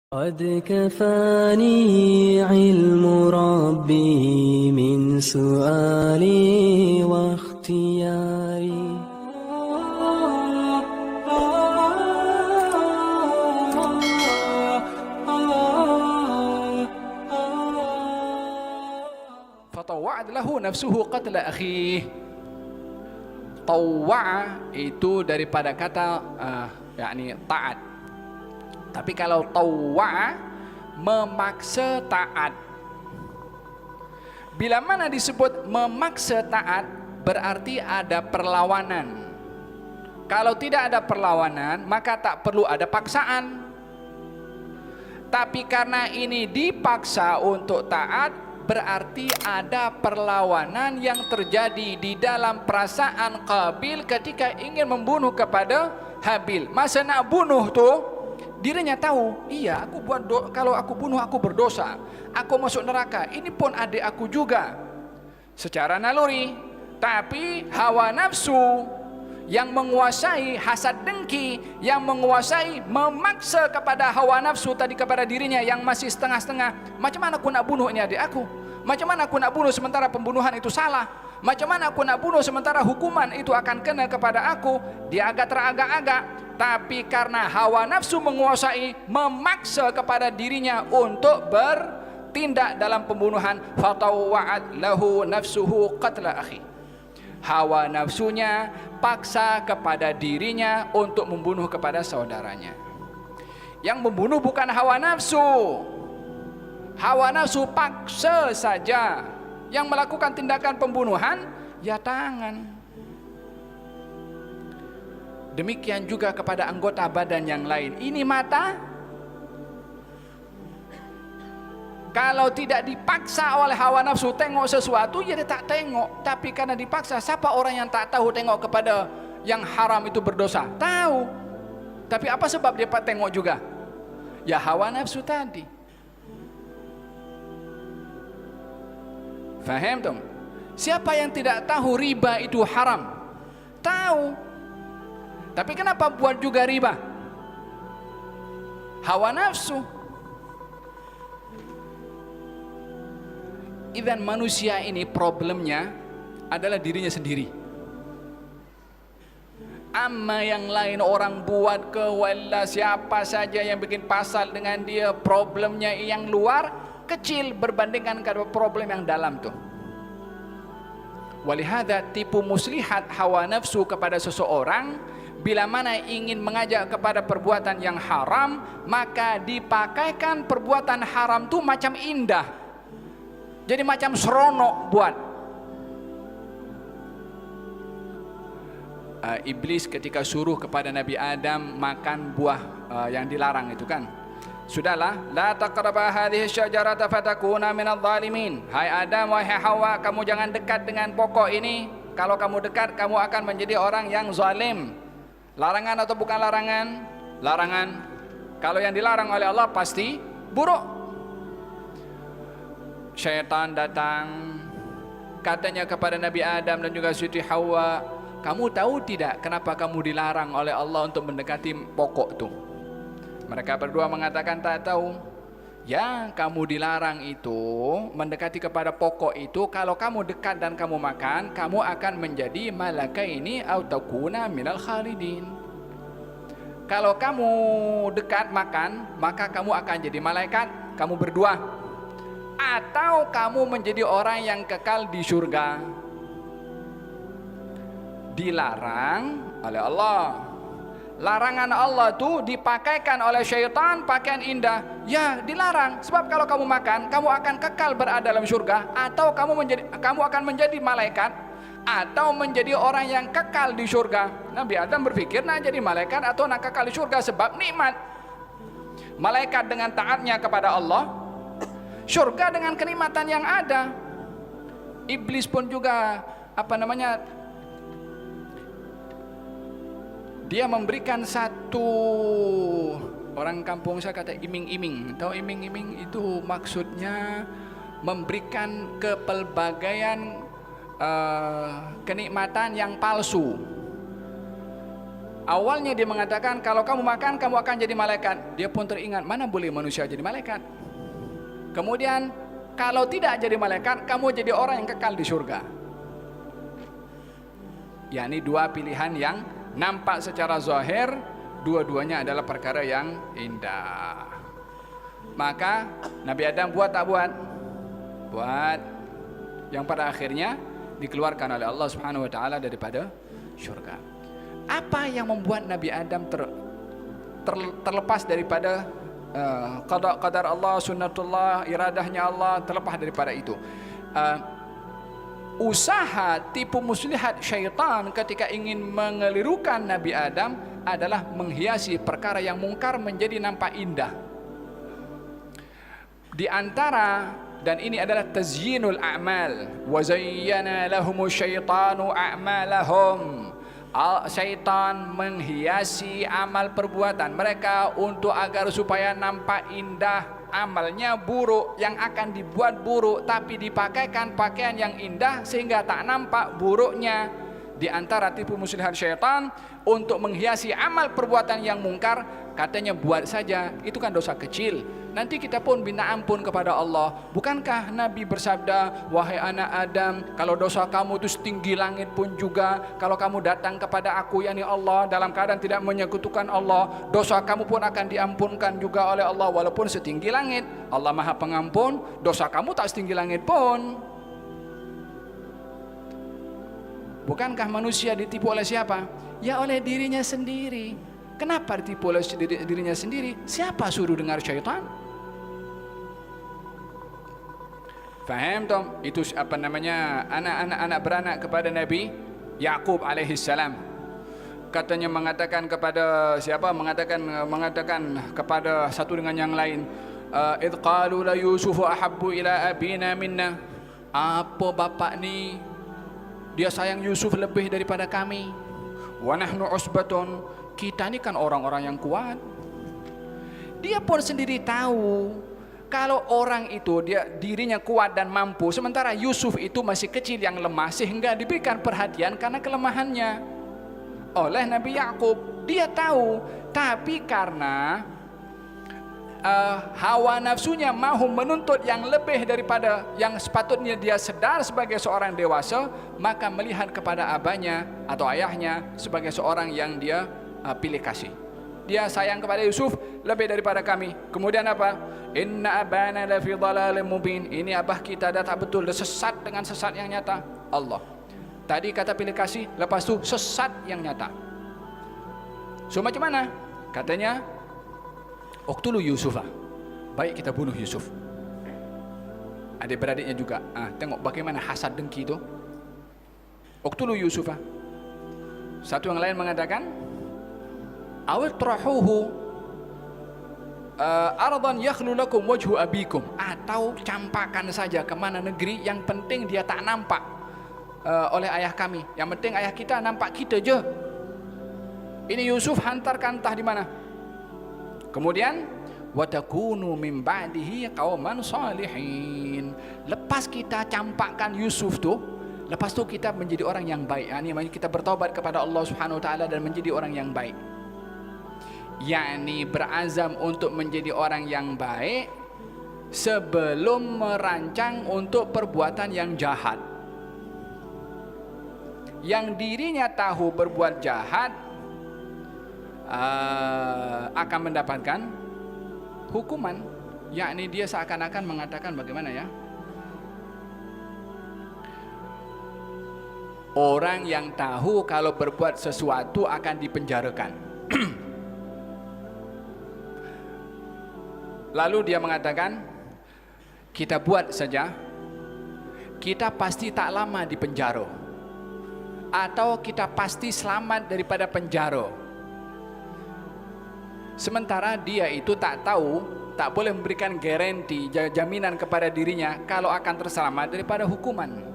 قد كفاني علم ربي من سؤالي واختياري. Fatawa'at lahu nafsuhu qatla akhih. Tawwa'a itu daripada kata yakni taat. Tapi kalau tawwa'a memaksa taat. Bila mana disebut memaksa taat berarti ada perlawanan. Kalau tidak ada perlawanan maka tak perlu ada paksaan. Tapi karena ini dipaksa untuk taat, berarti ada perlawanan yang terjadi di dalam perasaan Qabil ketika ingin membunuh kepada Habil. Masa nak bunuh tuh, dirinya tahu, iya aku buat kalau aku bunuh aku berdosa, aku masuk neraka, ini pun adik aku juga. Secara naluri, tapi hawa nafsu yang menguasai, hasad dengki yang menguasai, memaksa kepada hawa nafsu tadi kepada dirinya yang masih setengah-setengah. Macam mana aku nak bunuh ini adik aku? Macam mana aku nak bunuh sementara pembunuhan itu salah? Macam mana aku nak bunuh sementara hukuman itu akan kena kepada aku? Dia agak teragak-agak, tapi karena hawa nafsu menguasai, memaksa kepada dirinya untuk bertindak dalam pembunuhan. Fatawwa'at lahu nafsuhu qatla akhi. Hawa nafsunya paksa kepada dirinya untuk membunuh kepada saudaranya. Yang membunuh bukan hawa nafsu. Hawa nafsu paksa saja. Yang melakukan tindakan pembunuhan ya tangan. Demikian juga kepada anggota badan yang lain. Ini mata. Kalau tidak dipaksa oleh hawa nafsu tengok sesuatu, ya dia tak tengok. Tapi karena dipaksa, siapa orang yang tak tahu tengok kepada yang haram itu berdosa? Tahu. Tapi apa sebab dia tengok juga? Ya hawa nafsu tadi. Faham dong? Siapa yang tidak tahu riba itu haram? Tahu. Tapi kenapa buat juga riba? Hawa nafsu. Idzan manusia ini problemnya adalah dirinya sendiri. Amma yang lain orang buat ke wala siapa saja yang bikin pasal dengan dia, problemnya yang luar kecil berbandingkan dengan problem yang dalam tuh. Walihada tipu muslihat hawa nafsu kepada seseorang, bila mana ingin mengajak kepada perbuatan yang haram, maka dipakaikan perbuatan haram tuh macam indah. Jadi macam seronok buat. Iblis ketika suruh kepada Nabi Adam makan buah yang dilarang itu kan. Sudahlah, la taqraba hadhihi syajarata fatakuna minadh dhalimin. Hai Adam, wahai Hawa, kamu jangan dekat dengan pokok ini. Kalau kamu dekat, kamu akan menjadi orang yang zalim. Larangan atau bukan larangan? Larangan. Kalau yang dilarang oleh Allah pasti buruk. Syaitan datang katanya kepada Nabi Adam dan juga Siti Hawa, kamu tahu tidak kenapa kamu dilarang oleh Allah untuk mendekati pokok itu? Mereka berdua mengatakan tak tahu. Yang kamu dilarang itu mendekati kepada pokok itu, kalau kamu dekat dan kamu makan, kamu akan menjadi malakaini au takuna minal khalidin. Kalau kamu dekat makan, maka kamu akan jadi malaikat, kamu berdua. Atau kamu menjadi orang yang kekal di surga. Dilarang oleh Allah. Larangan Allah itu dipakaikan oleh syaitan pakaian indah. Ya dilarang. Sebab kalau kamu makan, kamu akan kekal berada dalam surga. Atau kamu akan menjadi malaikat. Atau menjadi orang yang kekal di surga. Nabi Adam berpikir nak jadi malaikat atau nak kekal di surga sebab nikmat. Malaikat dengan taatnya kepada Allah, surga dengan kenikmatan yang ada. Iblis pun juga dia memberikan satu, orang kampung saya kata iming-iming. Tahu iming-iming itu maksudnya memberikan kepelbagaian kenikmatan yang palsu. Awalnya dia mengatakan kalau kamu makan kamu akan jadi malaikat. Dia pun teringat, mana boleh manusia jadi malaikat. Kemudian kalau tidak jadi malaikat, kamu jadi orang yang kekal di surga. Yakni dua pilihan yang nampak secara zahir, dua-duanya adalah perkara yang indah. Maka Nabi Adam buat tak buat? Buat. Yang pada akhirnya dikeluarkan oleh Allah Subhanahu wa taala daripada surga. Apa yang membuat Nabi Adam terlepas daripada qadar Allah, sunnatullah, iradahnya Allah, terlepas daripada itu? Usaha tipu muslihat syaitan ketika ingin mengelirukan Nabi Adam adalah menghiasi perkara yang mungkar menjadi nampak indah. Di antara, dan ini adalah tazyinul a'mal, wa zayyana lahumus syaitanu a'malahum. Syaitan menghiasi amal perbuatan mereka untuk agar supaya nampak indah. Amalnya buruk, yang akan dibuat buruk, tapi dipakaikan pakaian yang indah sehingga tak nampak buruknya. Di antara tipu muslihat syaitan untuk menghiasi amal perbuatan yang mungkar, katanya buat saja, itu kan dosa kecil, nanti kita pun minta ampun kepada Allah. Bukankah Nabi bersabda, wahai anak Adam, kalau dosa kamu itu setinggi langit pun juga, kalau kamu datang kepada aku, yakni Allah, dalam keadaan tidak menyekutukan Allah, dosa kamu pun akan diampunkan juga oleh Allah walaupun setinggi langit. Allah Maha Pengampun, dosa kamu tak setinggi langit pun. Bukankah manusia ditipu oleh siapa? Ya oleh dirinya sendiri. Kenapa ditipu oleh dirinya sendiri? Siapa suruh dengar syaitan? Faham tom? Itu apa namanya, anak-anak beranak kepada Nabi Yaqub alaihissalam. Katanya mengatakan kepada siapa? Mengatakan kepada satu dengan yang lain. Idh qalu la Yusufu ahabbu ila abina minna. Apa bapak ni? Dia sayang Yusuf lebih daripada kami. Wa nahnu usbatun. Kita ni kan orang-orang yang kuat. Dia pun sendiri tahu kalau orang itu dirinya kuat dan mampu, sementara Yusuf itu masih kecil yang lemah, sehingga diberikan perhatian karena kelemahannya oleh Nabi Yaqub. Dia tahu, tapi karena hawa nafsunya mahu menuntut yang lebih daripada yang sepatutnya dia sedar sebagai seorang dewasa, maka melihat kepada abahnya atau ayahnya sebagai seorang yang dia pilih kasih. Dia sayang kepada Yusuf lebih daripada kami. Kemudian apa? Inna abana la fi dhalalin mubin. Ini abah kita dah tak betul, dah sesat dengan sesat yang nyata. Allah tadi kata pilih kasih, lepas tu sesat yang nyata. So macam mana? Katanya uqtulu Yusufah. Baik, kita bunuh Yusuf. Adik-beradiknya juga. Tengok bagaimana hasad dengki itu. Uqtulu Yusufah. Satu yang lain mengatakan, awil trahuhu ardan yakhlu lakum wajhu abikum. Atau campakkan saja ke mana negeri, yang penting dia tak nampak oleh ayah kami. Yang penting ayah kita nampak kita je. Ini Yusuf hantarkan entah di mana. Kemudian watakunu min ba'dihi qauman salihin. Lepas kita campakkan Yusuf tu, lepas tu kita menjadi orang yang baik. Ini maksudnya kita bertaubat kepada Allah Subhanahu wa taala dan menjadi orang yang baik. Yakni berazam untuk menjadi orang yang baik sebelum merancang untuk perbuatan yang jahat. Yang dirinya tahu berbuat jahat akan mendapatkan hukuman, yakni dia seakan-akan mengatakan bagaimana ya, orang yang tahu kalau berbuat sesuatu akan dipenjarakan. Lalu dia mengatakan, kita buat saja, kita pasti tak lama di penjara, atau kita pasti selamat daripada penjara. Sementara dia itu tak tahu, tak boleh memberikan garanti, jaminan kepada dirinya kalau akan terselamat daripada hukuman.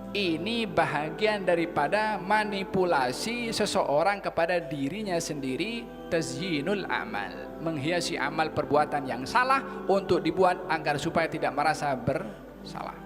Ini bahagian daripada manipulasi seseorang kepada dirinya sendiri, tazyinul amal, menghiasi amal perbuatan yang salah untuk dibuat agar supaya tidak merasa bersalah.